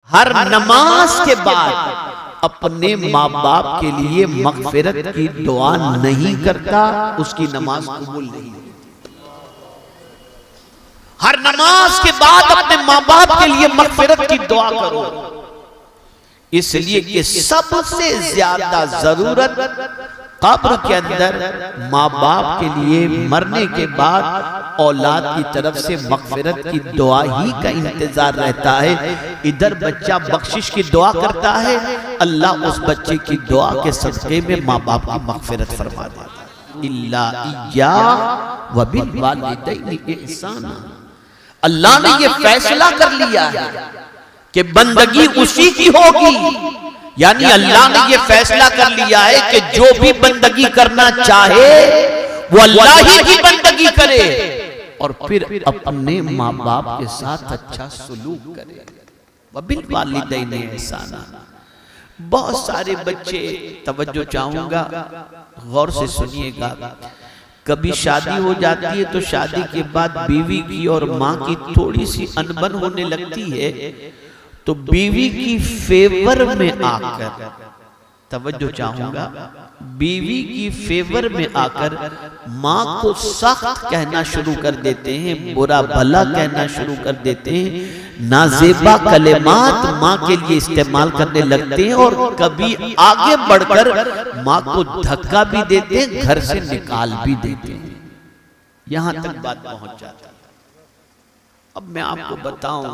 हर नमाज के बाद अपने माँ बाप के लिए मगफिरत की दुआ नहीं करता, उसकी नमाज कबूल नहीं होती। हर नमाज के बाद अपने माँ बाप के लिए मगफिरत की दुआ करो, इसलिए कि सबसे ज्यादा जरूरत कब्र के अंदर माँ बाप के लिए मरने के बाद औलाद की तरफ से मगफिरत की दुआ ही का इंतजार रहता है। इधर बच्चा बख्शिश की दुआ करता है, अल्लाह उस बच्चे की दुआ के सदक़े में माँ बाप की मगफिरत फरमा देता है। इल्ला इय्या व बिल वालिदैनि इहसाना। अल्लाह ने ये फैसला कर लिया है कि बंदगी उसी की होगी, यानी अल्लाह ने ये फैसला कर लिया है कि जो भी बंदगी करना चाहे वो अल्लाह ही की बंदगी करे और फिर अपने माँ बाप के साथ अच्छा सलूक करे। वबिल वालिदैनि इहसाना। बहुत सारे बच्चे, तवज्जो चाहूंगा, गौर से सुनिएगा, कभी शादी हो जाती है तो शादी के बाद बीवी की और माँ की थोड़ी सी अनबन होने लगती है, तो बीवी की फेवर में आकर, तवज्जो चाहूंगा, बीवी की फेवर में आकर माँ को सख्त कहना शुरू कर देते हैं, बुरा भला कहना शुरू कर देते हैं, नाजेबा कलेमात माँ के लिए इस्तेमाल करने लगते हैं और कभी आगे बढ़कर माँ को धक्का भी देते हैं, घर से निकाल भी देते हैं। यहां तक बात पहुंच जाती है। अब मैं आपको बताऊं,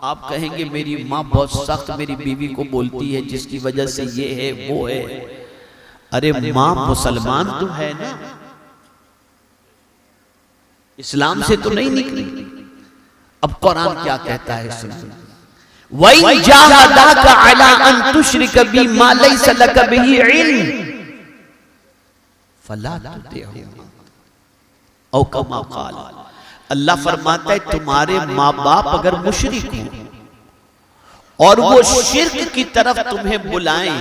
आप कहेंगे मेरी माँ बहुत सख्त मेरी बीवी को बोलती है जिसकी वजह से ये है वो है। अरे माँ मुसलमान तो है ना, इस्लाम से तो नहीं निकली। अब कुरान क्या कहता है सुनिए, वइन जाहदाका अला अन तुश्रिक बी मा लैसा लक बिही इल्म फला तुतिहुमा औ कमा क़ाल। अल्लाह फरमाता है तुम्हारे माँ बाप अगर मुशरिक हो और वो शिर्क की तरफ तुम्हें बुलाएं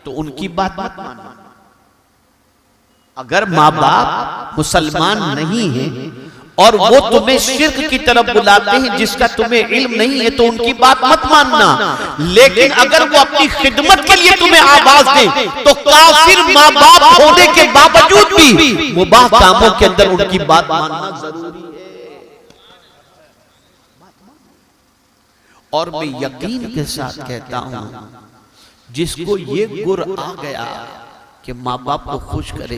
तो उनकी बात मत मानो। अगर माँ बाप मुसलमान नहीं है और वो तुम्हें शिर्क की तरफ बुलाते हैं जिसका तुम्हें इल्म नहीं है तो उनकी बात मत मानना। लेकिन अगर वो अपनी खिदमत के लिए तुम्हें आवाज दें तो काफिर माँ बाप होने के बावजूद भी मुबाह कामों के अंदर उनकी बात मानना जरूरी है। और मैं यकीन के साथ कहता हूं, जिसको ये गुर आ गया कि माँ बाप को खुश करे,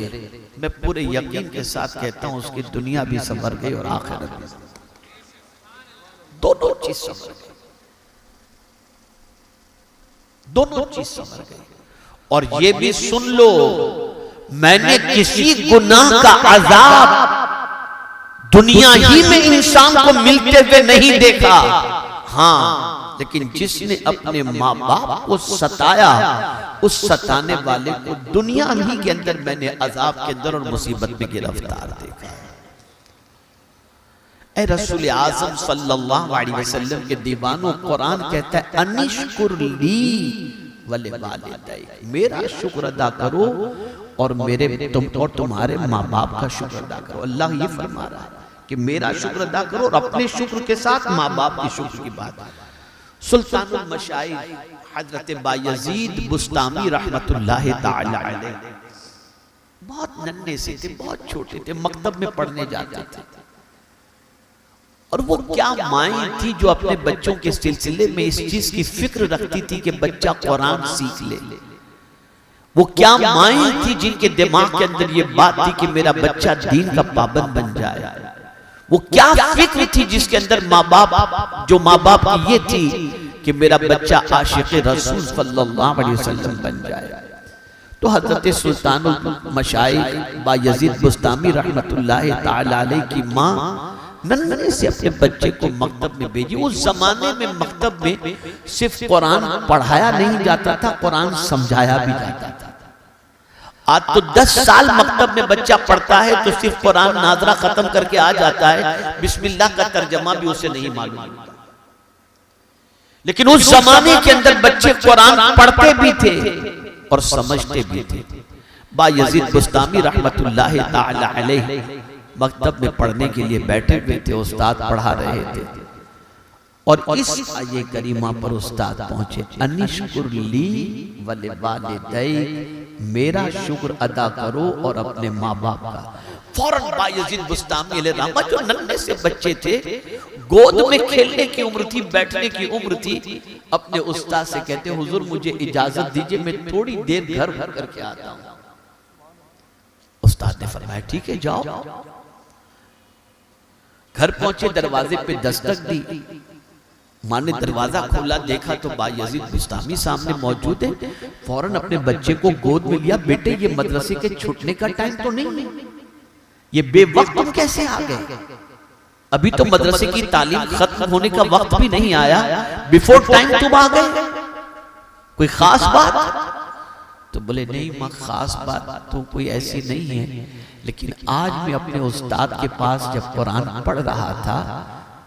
मैं पूरे यकीन के साथ कहता हूं उसकी दुनिया भी संवर गई और आखिरत भी, दोनों चीज संवर गई, दोनों चीज संवर गई। और ये भी सुन लो, मैंने किसी गुनाह का अजाब दुनिया ही में इंसान को मिलते हुए नहीं देखा। हाँ, लेकिन जिसने अपने माँ बाप को सताया, उस सताने वाले को दुनिया ही के अंदर मैंने अजाब के अंदर और मुसीबत में गिरफ्तार देखा। ऐ रसूल आज़म सल्लल्लाहु अलैहि वसल्लम के दीवानों, कुरान कहता है अनिश्कुर ली वले वालिदैक, मेरा शुक्र अदा करो और मेरे तुम और तुम्हारे माँ बाप का शुक्र अदा करो। अल्लाह ये फरमा रहा है कि मेरा शुक्र अदा करो और अपने शुक्र के साथ माँ बाप के शुक्र की बात। सुल्तानुल मशाइख हजरत बायजीद बुस्तामी रहमतुल्लाह ताला अलैह बहुत नन्हे से थे, बहुत छोटे थे, मकतब में पढ़ने जाते थे। और वो क्या माएँ थी जो अपने बच्चों के सिलसिले में इस चीज की फिक्र रखती थी कि बच्चा कुरान सीख ले। वो क्या माएँ थी जिनके दिमाग के अंदर ये बात थी कि मेरा बच्चा दीन का पाबंद बन जाए। वो क्या फिक्र थी जिसके अंदर माँ बाप, जो माँ बाप की ये थी कि मेरा बच्चा आशिक़ रसूल सल्लल्लाहु अलैहि वसल्लम बन जाए। तो हजरत सुल्तानुल मशाइख बायजीद बुस्तामी रहमतुल्लाह ताला अलैह की माँ नन्हे से अपने बच्चे को मकतब में भेजी। उस जमाने में मकतब में सिर्फ कुरान पढ़ाया नहीं जाता था, कुरान समझाया भी जाता था। आज तो 10 साल मकतब में बच्चा पढ़ता है तो सिर्फ कुरान नाजरा खत्म करके आ जाता है, बिस्मिल्लाह का तर्जमा भी उसे नहीं मालूम होता। लेकिन उस जमाने के अंदर बच्चे कुरान पढ़ते भी थे और समझते भी थे। बायजीद बुस्तामी रहमतुल्लाह ताला अलैह मकतब में पढ़ने के लिए बैठे हुए थे, उस्ताद पढ़ा रहे थे और इस आये करीमा पर उस्ताद पहुंचे, अनिश्कुर ली वले वालिदै, मेरा शुक्र अदा करो और अपने माँ बाप का। फौरन बायजीद बुस्तामी अलैहिर्रहमा जो नन्हे से बच्चे थे, गोद में खेलने की उम्र थी, बैठने की उम्र थी, अपने उस्ताद से कहते हुजूर मुझे इजाजत दीजिए, मैं थोड़ी देर घर भर करके आता हूं। उस्ताद ने फरमाया ठीक है जाओ। घर पहुंचे, दरवाजे पे दस्तक दी, मां ने दरवाजा खोला, देखा तो बायजीद बुस्तामी सामने मौजूद है। फौरन अपने बच्चे को गोद में लिया, बेटे ये मदरसे के छूटने का टाइम तो नहीं, ये बेवक्त तुम कैसे आ गए? अभी तो मदरसे की तालीम खत्म होने का वक्त भी नहीं आया, बिफोर टाइम तुम आ गए, कोई खास बात? तो बोले नहीं मां, खास बात तो कोई ऐसी नहीं है, लेकिन आज मैं अपने उस्ताद के पास जब कुरान पढ़ रहा था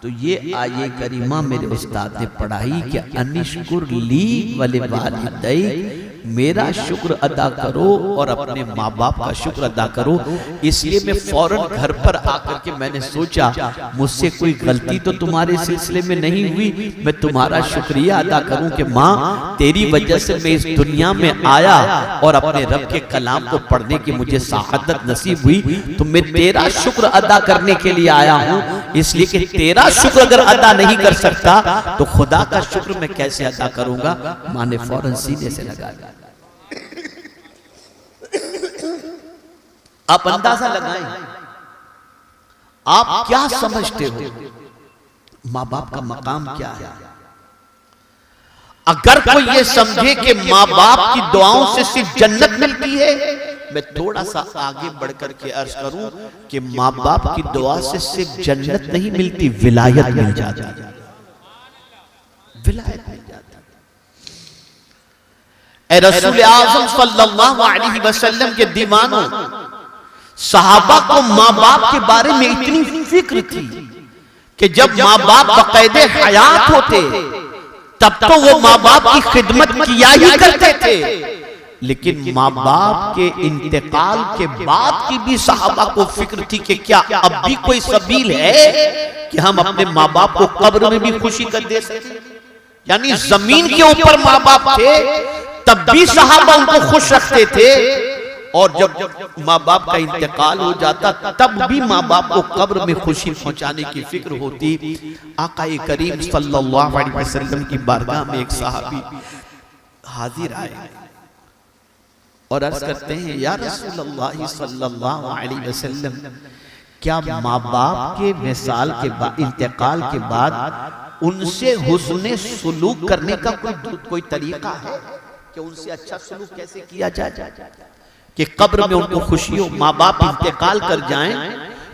तो ये आये करीमा मेरे उस्ताद ने पढ़ाई कि अनिश्कुर ली वले वालिदै, मेरा शुक्र अदा करो और अपने माँ बाप का शुक्र अदा करो। इसलिए मैं फौरन घर पर आकर के मैंने सोचा मुझसे कोई गलती तो तुम्हारे सिलसिले में नहीं हुई, मैं तुम्हारा शुक्रिया अदा करूं कि माँ तेरी वजह से मैं इस दुनिया में आया और अपने रब के कलाम को पढ़ने की मुझे सआदत नसीब हुई, तो मैं तेरा शुक्र अदा करने के लिए आया हूँ। इसलिए कि तेरा शुक्र अगर अदा नहीं कर सकता तो खुदा का शुक्र मैं कैसे अदा करूंगा? माँ ने फौरन सीने से लगा दिया। आप अंदाजा लगाएं, आप क्या समझते हो माँ बाप का मकाम क्या है? अगर कोई ये समझे कि माँ बाप की दुआओं से सिर्फ जन्नत मिलती है, मैं थोड़ा सा आगे बढ़कर के अर्ज करूं कि माँ बाप की दुआ से सिर्फ जन्नत नहीं मिलती, विलायत मिल जाती है, विलायत मिल जाती है। ए रसूल आज़म सल्लल्लाहु अलैहि वसल्लम के दीवानों, सहाबा को माँ बाप के बारे में इतनी फिक्र थी कि जब माँ बाप बाकायदे हयात होते तब तो वो माँ बाप की खिदमत किया ही करते थे, लेकिन माँ बाप के इंतकाल के बाद की भी सहाबा को फिक्र थी कि क्या अब भी कोई सबील है कि हम अपने माँ बाप को कब्र में भी खुशी कर दे सके। यानी जमीन के ऊपर माँ बाप थे तब भी सहाबा उनको खुश रखते थे, और जब माँ बाप का इंतकाल हो जाता तब भी माँ बाप को कब्र में खुशी पहुंचाने की फिक्र होती। आकाए करीम सल्लल्लाहु अलैहि वसल्लम की बारगाह में एक सहाबी हाजिर आए और अर्ज करते हैं, या रसूलल्लाह सल्लल्लाहु अलैहि वसल्लम, क्या माँ बाप के विसाल के बाद, इंतकाल के बाद उनसे हुस्ने सुलूक करने का कोई तरीका है कि उनसे अच्छा सलूक कैसे किया जाए कि कब्र में उनको खुशी हो? माँ बाप इंतकाल कर जाएं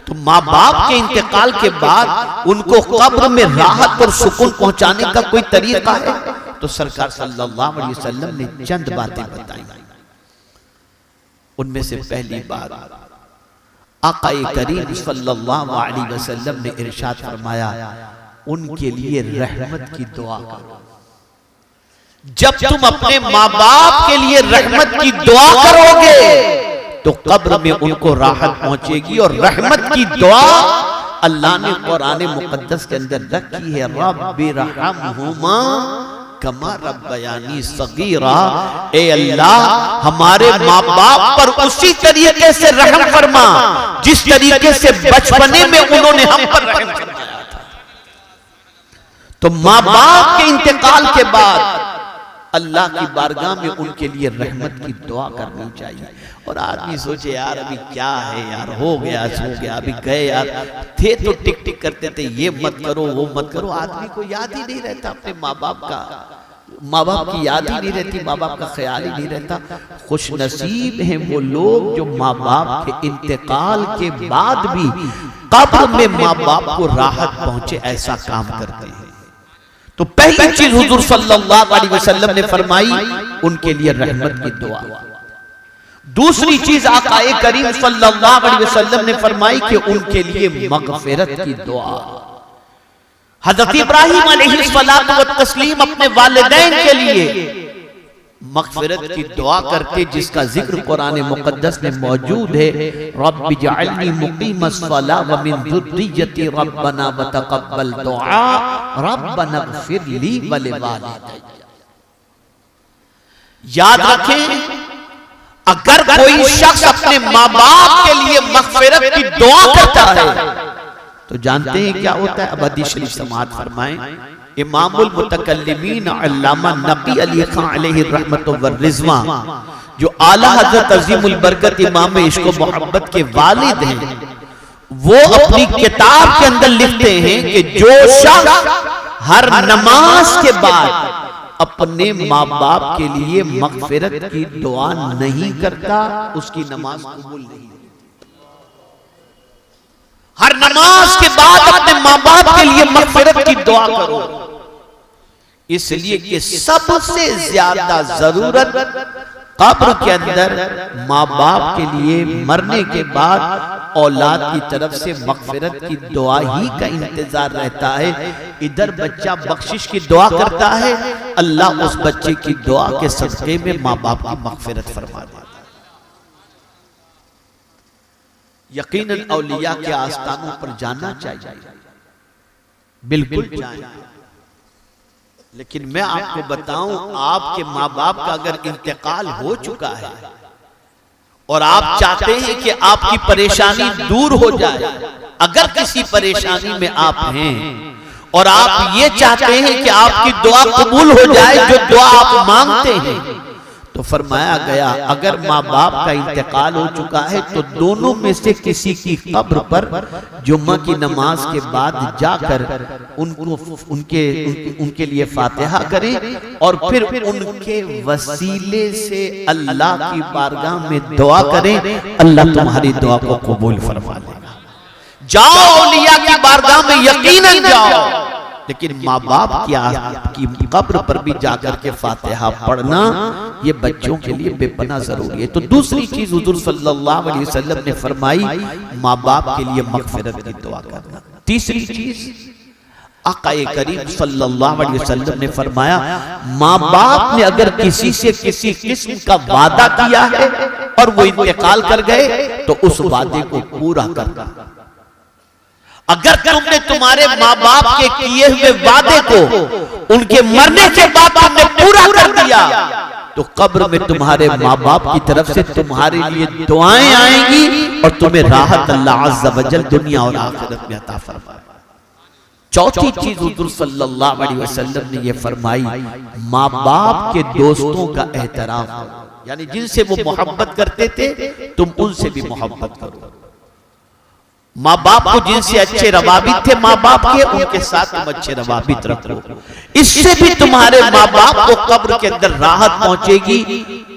तो माँ बाप के इंतकाल के बाद उनको कब्र में राहत और सुकून पहुंचाने का कोई तरीका है? तो सरकार सल्लल्लाहु अलैहि वसल्लम ने चंद बातें बताई। उनमें से पहली बात, आकाए करीम सल्लल्लाहु अलैहि वसल्लम ने इरशाद फरमाया, उनके लिए रहमत की दुआ करो। जब तुम अपने माँ बाप के लिए रहमत की दुआ करोगे तो कब्र में उनको राहत पहुंचेगी। और रहमत की दुआ अल्लाह ने कुरान मुकद्दस के अंदर रखी है, रब्बि रहमहुमा कमा रब्बयानी सगीरा। ए अल्लाह, हमारे माँ बाप पर उसी तरीके से रहम फरमा जिस तरीके से बचपने में उन्होंने हम पर रहम फरमाया था। तो माँ बाप के इंतकाल के बाद अल्लाह की बारगाह में उनके लिए रहमत की दुआ करनी चाहिए। और आदमी सोचे यार अभी क्या है यार, हो गया सो गया, अभी गए यार, थे तो टिक टिक करते थे, ये मत करो वो मत करो। आदमी को याद ही नहीं रहता अपने माँ बाप का, माँ बाप की याद ही नहीं रहती, माँ बाप का ख्याल ही नहीं रहता। खुश नसीब हैं वो लोग जो माँ बाप के इंतकाल के बाद भी कब्र में माँ बाप को राहत पहुंचे ऐसा काम करते हैं। तो पहली चीज हुजूर सल्लल्लाहु अलैहि वसल्लम ने फरमाई, उनके लिए रहमत की दुआ। दूसरी चीज आकाए करीम सल्लल्लाहु अलैहि वसल्लम ने फरमाई कि उनके लिए मगफिरत की दुआ। हजरत इब्राहिम अलैहिस्सलातु व तस्लीम अपने वालिदैन के लिए मग़फ़िरत की दुआ करते, जिसका जिक्र कुरान मुक़द्दस में मौजूद है। रब्बि जअलनी मुक़ीमस्सलाह व मिन ज़ुर्रिय्यती रब्बना व तक़ब्बल दुआ रब्बना इग़फ़िर ली व लिवालिदैया। याद रखें, अगर कोई शख्स अपने माँ बाप के लिए मग़फ़िरत की दुआ करता है तो जानते हैं क्या होता है? अब हदीस शरीफ समाअत फरमाएं। इमामुल मुतकल्लिमीन अल्लामा नक़ी अली खान अलैहि रहमतु व रिज़वान, जो आला हज़रत अज़ीमुल बरकत इमाम इश्क़ व मोहब्बत के वालिद हैं, वो अपनी किताब के अंदर लिखते हैं कि जो शख्स हर नमाज के बाद अपने माँ बाप के लिए मग़फ़िरत की दुआ नहीं करता, उसकी नमाज कबूल नहीं। हर नमाज के बाद अपने माँ बाप के लिए मग़फ़िरत की दुआ करो, इसलिए कि सबसे ज्यादा जरूरत कब्र के अंदर माँ बाप के लिए मरने के बाद औलाद की तरफ से मग़फ़िरत की दुआ ही का इंतजार रहता है। इधर बच्चा बख्शिश की दुआ करता है, अल्लाह उस बच्चे की दुआ के सदक़े में माँ बाप की मग़फ़िरत फरमा देता है। यकीनन औलिया के आस्थानों पर जाना चाहिए, बिल्कुल जाएं, लेकिन मैं आपको बताऊं, आपके माँ बाप का अगर इंतकाल हो चुका है और आप चाहते हैं कि आपकी परेशानी दूर हो जाए, अगर किसी परेशानी में आप हैं और आप ये चाहते हैं कि आपकी दुआ कबूल हो जाए, जो दुआ आप मांगते हैं, तो फरमाया गया अगर माँ बाप का इंतकाल हो चुका है तो दोनों में से किसी की कब्र पर जुम्मा की नमाज के बाद जाकर उनके लिए फातिहा करें और फिर उनके वसीले से अल्लाह की बारगाह में दुआ करें, अल्लाह तुम्हारी दुआ को कबूल फरमा लेगा। जाओ औलिया की बारगाह में यकीनन जाओ, लेकिन माँ बाप की कब्र पर भी जाकर के फातिहा पढ़ना ये बच्चों के लिए बेपनाह जरूरी है। तो दूसरी चीज हुजूर सल्लल्लाहु अलैहि वसल्लम ने फरमाई, माँ बाप के लिए मग़फ़िरत की दुआ करना। तीसरी चीज आक़ाए करीम सल्लल्लाहु अलैहि वसल्लम ने फरमाया, माँ बाप ने अगर किसी से किसी किस्म का वादा किया है और वो इंतकाल कर गए तो उस वादे को पूरा करना। अगर तुमने तुम्हारे माँ बाप के किए हुए वादे को उनके मरने के बाद तुमने पूरा कर दिया तो कब्र में तुम्हारे माँ बाप की तरफ से तुम्हारे लिए दुआएं आएंगी और तुम्हें राहत अल्लाह अज़्ज़ा वजल दुनिया और आखिरत में अता फरमाएगा। चौथी चीज हुज़ूर सल्लल्लाहु अलैहि वसल्लम ने यह फरमाई, माँ बाप के दोस्तों का एहतराम, यानी जिनसे वो मोहब्बत करते थे तुम उनसे भी मोहब्बत करो। माँ बाप को जिनसे अच्छे रवाबित थे माँ बाप के, उनके साथ तुम अच्छे रवाबित रखो। इससे भी तुम्हारे माँ बाप को कब्र के अंदर राहत पहुंचेगी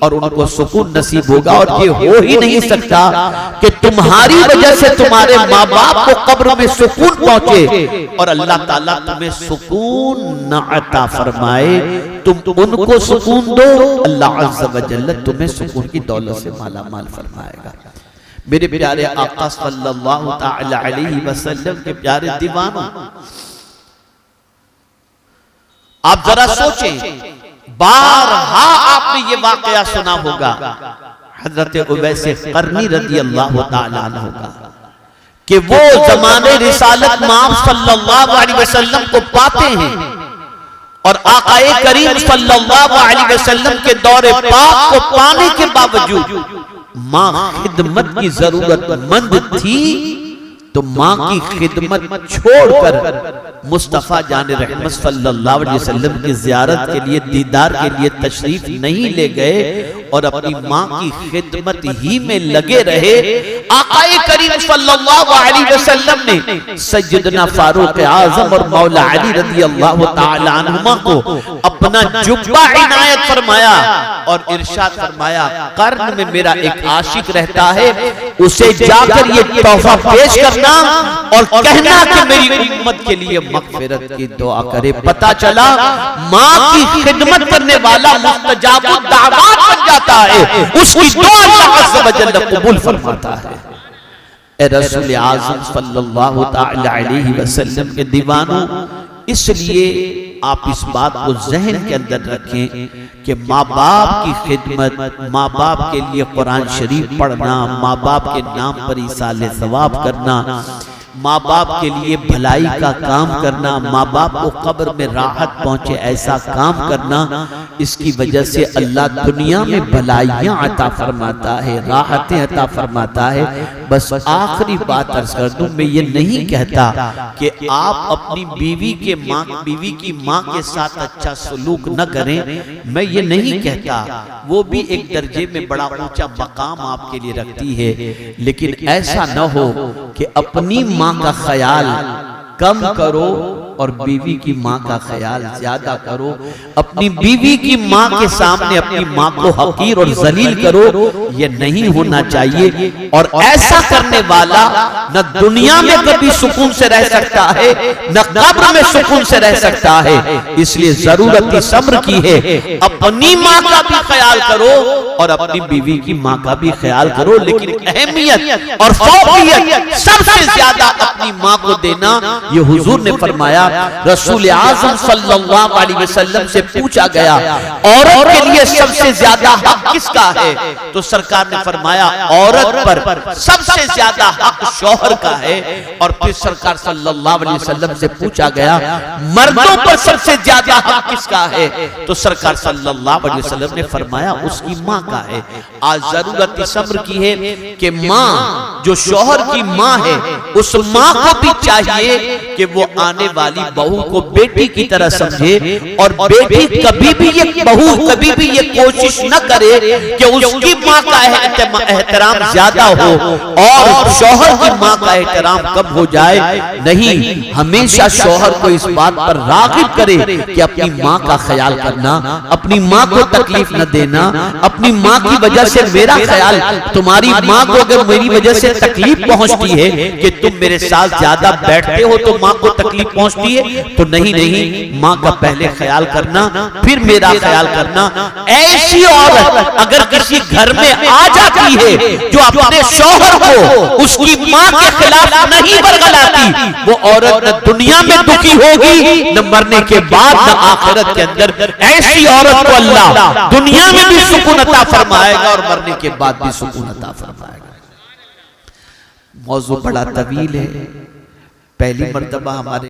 और उनको सुकून नसीब होगा। और ये हो ही नहीं सकता कि तुम्हारी वजह से तुम्हारे माँ बाप को कब्र में सुकून पहुंचे और अल्लाह ताला तुम्हें सुकून न अता फरमाए। तुम उनको सुकून दो, अल्लाह अज़्ज़ा व जल्ल तुम्हें सुकून की दौलत से माला माल फरमाएगा। मेरे प्यारे आका सल्लल्लाहु तआला अलैहि वसल्लम के प्यारे दीवानों, आप जरा सोचें, बारहा आपने ये वाकया सुना होगा हजरत उवैस क़रनी रज़ियल्लाहु तआला अन्हु का, कि वो ज़माने रिसालत माब सल्लल्लाहु अलैहि वसल्लम को पाते हैं और आकाए करीम सल्लल्लाहु अलैहि वसल्लम के दौरे पाक को पाने के बावजूद माँ खिदमत की जरूरतमंद थी तो माँ की खिदमत छोड़कर मुस्तफा जाने रहमत सल्लल्लाहु अलैहि वसल्लम की ज़ियारत के लिए, दीदार के लिए तशरीफ नहीं ले गए और अपनी माँ की खिदमत ही में लगे रहे। आक़ाए करीम सल्लल्लाहु अलैहि वसल्लम ने सैयदना फारूक आज़म और मौला अली रज़ियल्लाहु तआला अन्हुमा को अपना जुब्बा इनायत फरमाया और इरशाद फरमाया, कर्न में मेरा एक आशिक रहता है, उसे जाकर ये तोहफा पेश करना और कहना कि मेरी उम्मत के लिए मग़फ़िरत की दुआ करे। पता चला माँ की खिदमत करने वाला मुस्तजाबुद दावात बन जाता है, उसकी दुआ अल्लाह अज़्ज़ा व जल्ल कबूल फरमाता है। ए रसूल आज़म सल्लल्लाहु तआला अलैहि वसल्लम के दीवानों, इसलिए आप इस बात को जहन के अंदर रखें कि माँ बाप की खिदमत, माँ बाप के लिए कुरान शरीफ पढ़ना, माँ बाप के नाम पर इसाले सवाब करना, माँ बाप के लिए भलाई का काम करना, माँ बाप को कब्र में राहत पहुंचे ऐसा काम करना, इसकी वजह से अल्लाह दुनिया में भलाइयाँ अता फरमाता है, राहतें अता फरमाता है। बस आखिरी बात अर्ज कर दूं, मैं ये नहीं कहता कि आप अपनी बीवी की माँ के साथ अच्छा सलूक न करें, मैं ये नहीं कहता, वो भी एक दर्जे में बड़ा ऊंचा मकाम आपके लिए रखती है, लेकिन ऐसा न हो कि अपनी माँ का ख्याल कम करो और बीवी की माँ का ख्याल ज्यादा करो। अपनी बीवी की माँ के सामने अपनी माँ को हकीर और जलील करो, ये नहीं होना चाहिए। और ऐसा करने वाला न दुनिया में कभी सुकून से रह सकता है, न कब्र में सुकून से रह सकता है। इसलिए जरूरत सब्र की है, अपनी माँ का भी ख्याल करो और अपनी बीवी की माँ का भी ख्याल करो, लेकिन अहमियत और फौकियत सबसे ज्यादा अपनी माँ को देना। ये हुजूर ने फरमाया, रसूल आज़म सल्लल्लाहु अलैहि वसल्लम से पूछा गया, औरत के लिए सबसे ज्यादा हक किसका है? तो सरकार ने फरमाया, औरत पर सबसे ज्यादा हक शौहर का है। और फिर सरकार सल्लल्लाहु अलैहि वसल्लम से पूछा गया, मर्दों पर सबसे ज्यादा हक किसका है? तो सरकार सल्लल्लाहु अलैहि वसल्लम ने फरमाया, उसकी माँ का है। आज जरूरत सब्र की है कि माँ जो शौहर की माँ है, उस माँ को भी चाहिए कि वो आने वाली बहू को बेटी की तरह समझे, और बेटी कभी भी ये कोशिश न करे कि उसकी माँ का एहतराम ज्यादा हो और शौहर की माँ का एहतराम कम हो जाए। नहीं, हमेशा शौहर को इस बात पर रागिब करे कि अपनी माँ का ख्याल करना, अपनी माँ को तकलीफ न देना। अपनी माँ की वजह से मेरा ख्याल, तुम्हारी माँ को अगर मेरी वजह से तकलीफ पहुंचती है कि तुम मेरे साथ ज्यादा बैठते हो तो माँ को तकलीफ पहुंचती है, तो नहीं, माँ का पहले ख्याल करना, फिर मेरा ख्याल करना। ऐसी औरत अगर किसी घर में आ जाती है जो अपने शौहर को उसकी माँ के खिलाफ नहीं बरगलाती, वो औरत न दुनिया में दुखी होगी, न मरने के बाद, न आखिरत के अंदर। ऐसी औरत को अल्लाह दुनिया में भी सुकून अता फरमाएगा और मरने के बाद भी सुकून अता फरमाएगा। मौजू बड़ा तवील है, पहली मर्तबा हमारे